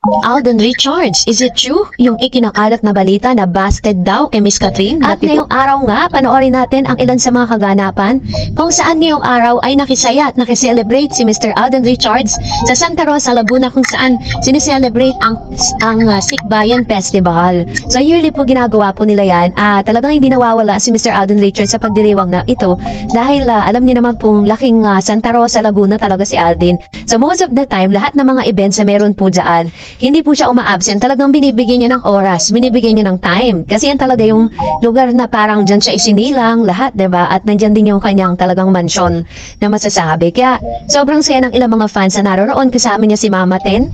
Alden Richards, is it true? Yung ikinakalat na balita na busted daw kay Miss Catherine? At ngayong araw nga, panoorin natin ang ilan sa mga kaganapan kung saan ngayong araw ay nakisaya at nakiselebrate si Mr. Alden Richards sa Santa Rosa, Laguna, kung saan sineselebrate ang Sikbayan Festival. So yearly po ginagawa po nila yan. Talagang hindi nawawala si Mr. Alden Richards sa pagdiriwang na ito dahil alam niyo naman pong laking Santa Rosa, Laguna talaga si Alden. So most of the time, lahat ng mga events na meron po dyan, hindi po siya uma-absent. Talagang binibigyan niya ng oras, binibigyan niya ng time. Kasi yan talaga yung lugar na parang dyan siya isinilang, lahat, diba? At nandyan din yung kanyang talagang mansyon na masasabi. Kaya sobrang saya ng ilang mga fans na naroon. Kasama niya si Mama Ten.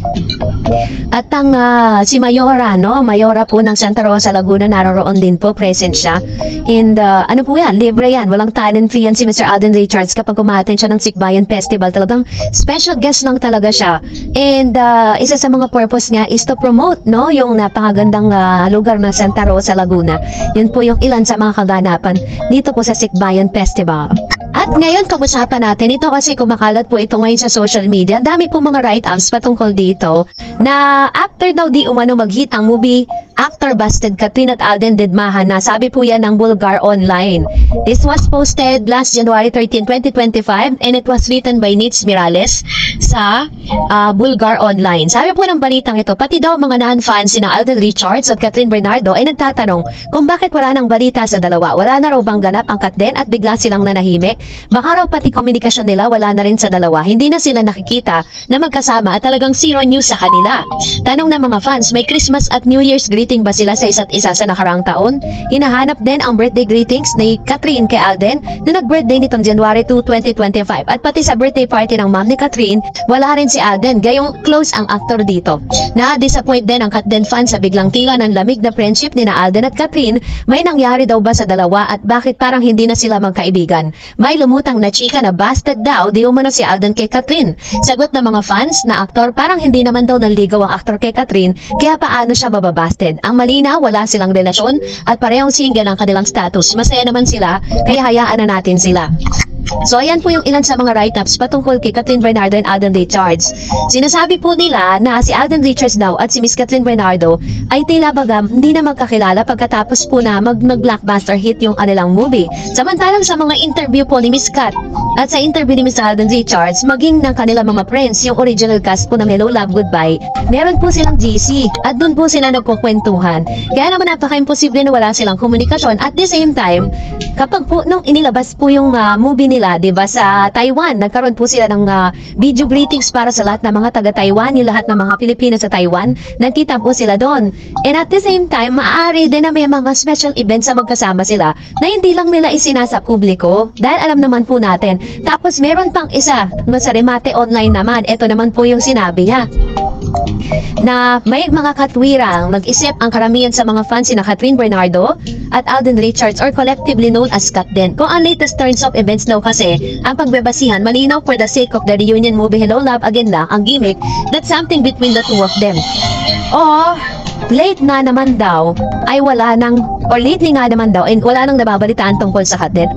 At ang si Mayora, no? Mayora po ng Santa Rosa, Laguna, naroon din po, present siya. And ano po yan, libre yan. Walang talent fee yan si Mr. Alden Richards kapag umaten siya ng Sikbayan Festival. Talagang special guest lang talaga siya. And isa sa mga purpose niya is to promote, no, yung napakagandang lugar ng Santa Rosa, Laguna. Yun po yung ilan sa mga kaganapan dito po sa Sikbayan Festival. At ngayon, kamusapan natin ito kasi kumakalat po ito ngayon sa social media. Ang dami po mga write-ups patungkol dito na after daw di umano mag-hit ang movie Actor Busted, Catherine at Alden Didmahan na sabi po yan ng Bulgar Online. This was posted last January 13, 2025 and it was written by Nitz Mirales sa Bulgar Online. Sabi po ng balitang ito, pati daw mga non-fans sina Alden Richards at Catherine Bernardo ay nagtatanong kung bakit wala nang balita sa dalawa. Wala na raw bang ganap ang Katden at bigla silang nanahimik? Baka raw pati komunikasyon nila wala na rin sa dalawa. Hindi na sila nakikita na magkasama at talagang zero news sa kanila. Tanong ng mga fans, may Christmas at New Year's greeting ba sila sa isa't isa sa nakaraang taon? Hinahanap din ang birthday greetings ni Catherine kay Alden na nag-birthday nitong January 2, 2025. At pati sa birthday party ng mom ni Catherine, wala rin si Alden. Gayong close ang actor dito. Na-disappoint din ang Katden fans sa biglang tila ng lamig na friendship ni na Alden at Catherine. May nangyari daw ba sa dalawa at bakit parang hindi na sila magkaibigan? May lumutang na chika na busted daw di umano si Alden kay Catherine. Sagot ng mga fans na aktor, parang hindi naman daw nanligaw ang aktor kay Catherine, kaya paano siya mababusted? Ang malinaw, wala silang relasyon at parehong single ang kanilang status. Masaya naman sila, kaya hayaan na natin sila. So ayan po yung ilan sa mga write-ups patungkol kay Catherine Bernardo and Alden Richards. Sinasabi po nila na si Alden Richards daw at si Miss Catherine Bernardo ay tila bagam hindi na magkakilala pagkatapos po na mag-blockbuster hit yung kanilang movie. Samantalang sa mga interview po ni Miss Cat at sa interview ni Miss Alden Richards, maging ng kanilang mga friends, yung original cast po ng Hello Love Goodbye, meron po silang GC at doon po sila nagkukwentuhan. Kaya naman napaka-imposible na wala silang komunikasyon. At the same time, kapag po nung inilabas po yung movie nila, diba, sa Taiwan, nagkaroon po sila ng video greetings para sa lahat ng mga taga-Taiwan, yung lahat ng mga Pilipino sa Taiwan, nagkita po sila doon. And at the same time, maaari din na may mga special events na magkasama sila na hindi lang nila isinasa publiko dahil alam naman po natin. Tapos meron pang isa, sa Remate Online naman, ito naman po yung sinabi niya na may mga katwirang nag-isip ang karamihan sa mga fans na Catherine Bernardo at Alden Richards or collectively known as Katden. Kung ang latest turns of events daw kasi ang pagbabasihan, malinaw for the sake of the reunion movie Hello Love Again lang ang gimmick, that's something between the two of them. O late na naman daw ay wala nang, or lately nga naman daw and wala nang nababalitaan tungkol sa Katden.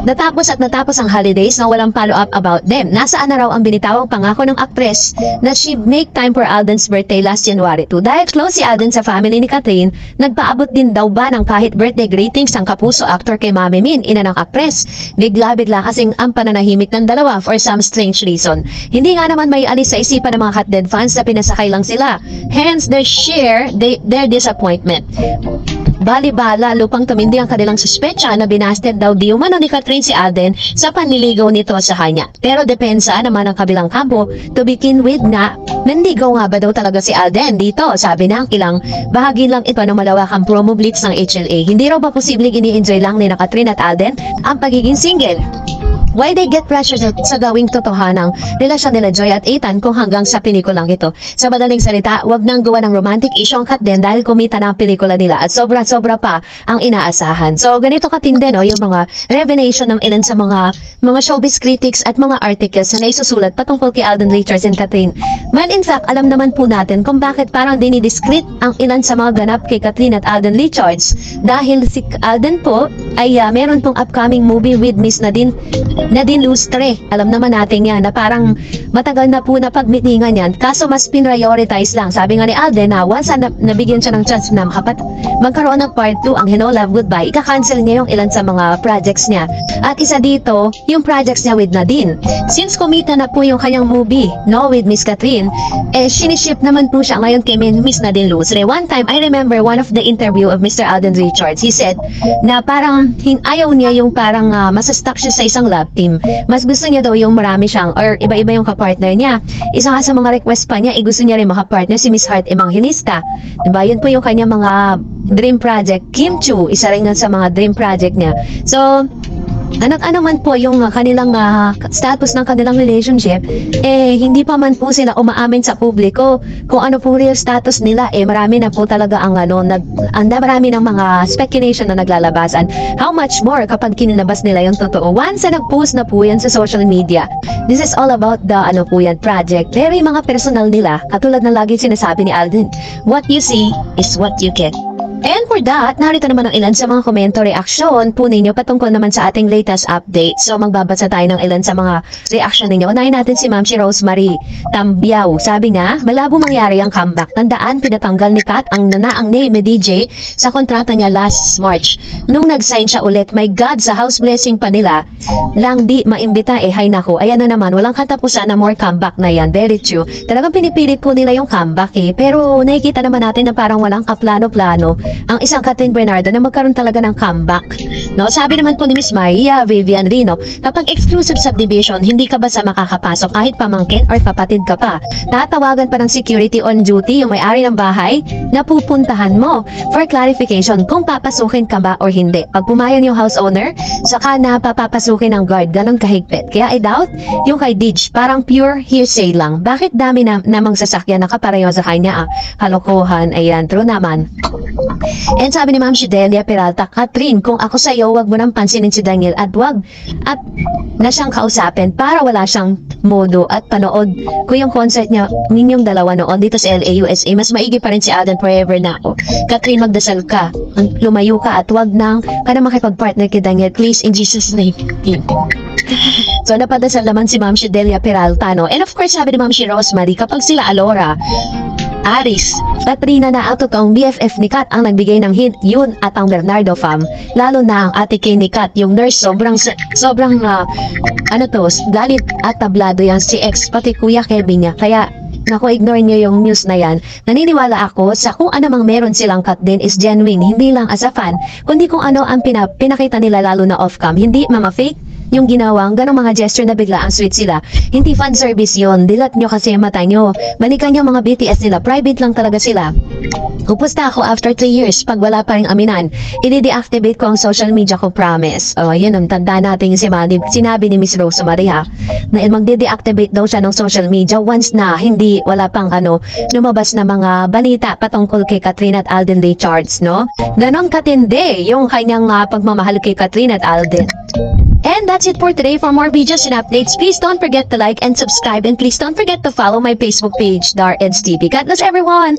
Natapos ang holidays na walang follow-up about them. Nasaan na raw ang binitawang pangako ng actress na she make time for Alden's birthday last January 2. Dahil close si Alden sa family ni Catherine, nagpaabot din daw ba ng kahit birthday greetings ang kapuso actor kay Mami Min, ina ng actress. Bigla-bigla kasing ang pananahimik ng dalawa for some strange reason. Hindi nga naman may alis sa isipan ng mga Katden fans na pinasakay lang sila. Hence, their disappointment. Bali-bala, lupang tumindi ang kanilang suspetsya na binasted daw di umano ni Catherine si Alden sa panliligaw nito sa kanya. Pero depensa naman ang kabilang kampo to begin with na nanligaw nga ba daw talaga si Alden dito. Sabi ng ilang, bahagi lang ito ng malawakang promo blitz ng HLA. Hindi raw ba posibleng ini-enjoy lang ni na Catherine at Alden ang pagiging single? Why they get pressure sa gawing totohanang relasyon nila Joy at Ethan kung hanggang sa pelikulang ito? Sa madaling salita, wag nang gawa ng romantic issue ang Katden dahil kumita na ang pelikula nila at sobra-sobra pa ang inaasahan. So ganito katindi, no, yung mga revelation ng ilan sa mga showbiz critics at mga articles na naisusulat patungkol kay Alden Richards and Catherine Well, in fact, alam naman po natin kung bakit parang dinidiscreet ang ilan sa mga ganap kay Catherine at Alden Richards. Dahil si Alden po ay meron pong upcoming movie with Miss Nadine Lustre. Alam naman natin yan na parang matagal na po na pagmitingan yan. Kaso mas prioritize lang. Sabi nga ni Alden na once nabigyan siya ng chance na magkaroon ng part 2 ang Hello Love Goodbye, ika-cancel niya yung ilan sa mga projects niya. At isa dito, yung projects niya with Nadine. Since kumita na po yung kanyang movie, no, with Miss Catherine, siniship naman po siya ngayon kay Miss Nadine Lustre. One time, I remember one of the interview of Mr. Alden Richards, he said na parang ayaw niya yung parang masastuck siya sa isang love team. Mas gusto niya daw yung marami siyang, or iba-iba yung kapartner niya. Isa nga sa mga request pa niya, gusto niya rin makapartner si Miss Heart Evangelista. Diba? Yun po yung kanya mga dream project. Kim Chu, isa rin nga sa mga dream project niya. So, ano man po yung kanilang status ng kanilang relationship, hindi pa man po sila umaamin sa publiko kung ano po real status nila. Marami na po talaga ang marami ng mga speculation na naglalabasan. How much more kapag kinilabas nila yung totoo. Once na nag-post na po yan sa social media, this is all about the project. Very mga personal nila, katulad na lagi sinasabi ni Alden, what you see is what you get. And for that, narito naman ang ilan sa mga komento reaksyon po ninyo patungkol naman sa ating latest update. So magbabasa tayo ng ilan sa mga reaksyon ninyo. Unahin natin si Ma'am Rosemary Tambiao. Sabi niya, malabo mangyari ang comeback. Tandaan, pinatanggal ni Kat ang nanaang name ni DJ sa kontrata niya last March. Nung nag-sign siya ulit, my God, sa house blessing pa nila, lang di maimbita hay nako. Ayan na naman, walang katapusan na more comeback na yan. Very true. Talagang pinipilit po nila yung comeback Pero nakikita naman natin na parang walang kaplano-plano ang isang Catherine Bernardo na magkaroon talaga ng comeback. No, sabi naman po ni Miss Maria Vivian Rino, kapag exclusive subdivision, hindi ka basta makakapasok kahit pamangkin or kapatid ka pa. Tatawagan pa ng security on duty yung may-ari ng bahay na pupuntahan mo for clarification kung papasukin ka ba or hindi. Pag pumayan yung house owner, saka na papapasukin ng guard, ganun kahigpit. Kaya I doubt yung kay Dij, parang pure hearsay lang. Bakit dami namang sasakyan na kapareho sa kanya? Kalokohan, ayan, true naman. And sabi ni Ma'am Delia Peralta, Catherine, kung ako sa iyo, wag mo nang pansinin si Daniel at wag at na siyang kausapin para wala siyang modo at panood ko yung concert niya ninyong dalawa noon dito sa LA, USA. Mas maigi pa rin si Alden forever na ako. Catherine, magdasal ka. Lumayo ka at wag nang ka na makipag-partner kay Daniel. Please, in Jesus' name. So, napadasal naman si Ma'am Delia Peralta, no? And of course, sabi ni Ma'am Rosemary, kapag sila Alora, Aris, Katrina na ang totoong BFF ni Kat ang nagbigay ng hint, yun at ang Bernardo fam. Lalo na ang ate kay ni Kat, yung nurse, sobrang galit at tablado yan si ex, pati kuya Kevin niya. Kaya, naku, ignore nyo yung news na yan. Naniniwala ako sa kung anumang meron silang Kat din is genuine, hindi lang as a fan, kundi kung ano ang pinakita nila lalo na off-cam, hindi mga fake. Yung ginawang ganong mga gesture na bigla ang sweet sila. Hindi fan service yon. Dilat nyo kasi yung mata nyo. Balikan yung mga BTS nila. Private lang talaga sila. Pupusta ako after 3 years pag wala pa rin aminan. I-deactivate ko ang social media ko, promise. Yun ang tanda natin yung sinabi ni Miss Rose Maria na magde-deactivate daw siya ng social media once na wala pang lumabas na mga balita patungkol kay Catherine at Alden Richards, no? Ganon katindi yung kanyang pagmamahal kay Catherine at Alden. And that's it for today. For more videos and updates, please don't forget to like and subscribe, and please don't forget to follow my Facebook page, Dar Eds TV. God bless everyone!